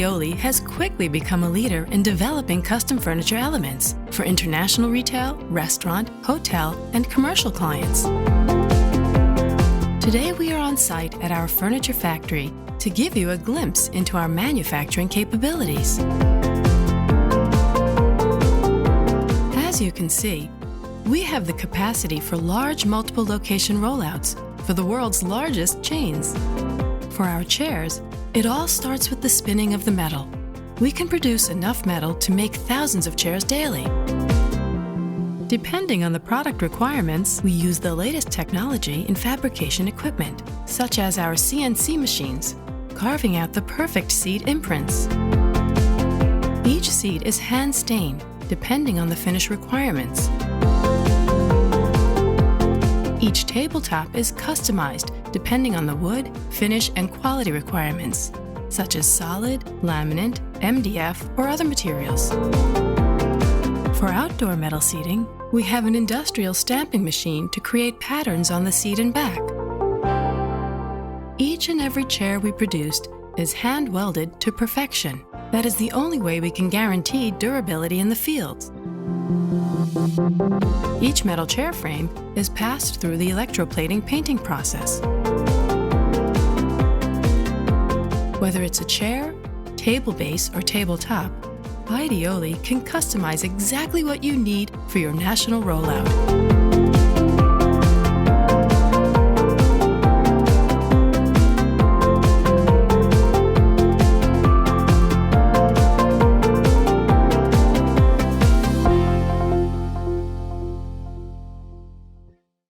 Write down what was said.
Ideoli has quickly become a leader in developing custom furniture elements for international retail, restaurant, hotel, and commercial clients. Today we are on site at our furniture factory to give you a glimpse into our manufacturing capabilities. As you can see, we have the capacity for large multiple location rollouts for the world's largest chains. For our chairs, it all starts with the spinning of the metal. We can produce enough metal to make thousands of chairs daily. Depending on the product requirements, we use the latest technology in fabrication equipment, such as our CNC machines, carving out the perfect seat imprints. Each seat is hand-stained, depending on the finish requirements. Each tabletop is customized depending on the wood, finish, and quality requirements, such as solid, laminate, MDF, or other materials. For outdoor metal seating, we have an industrial stamping machine to create patterns on the seat and back. Each and every chair we produced is hand-welded to perfection. That is the only way we can guarantee durability in the field. Each metal chair frame is passed through the electroplating painting process. Whether it's a chair, table base, or tabletop, Ideoli can customize exactly what you need for your national rollout.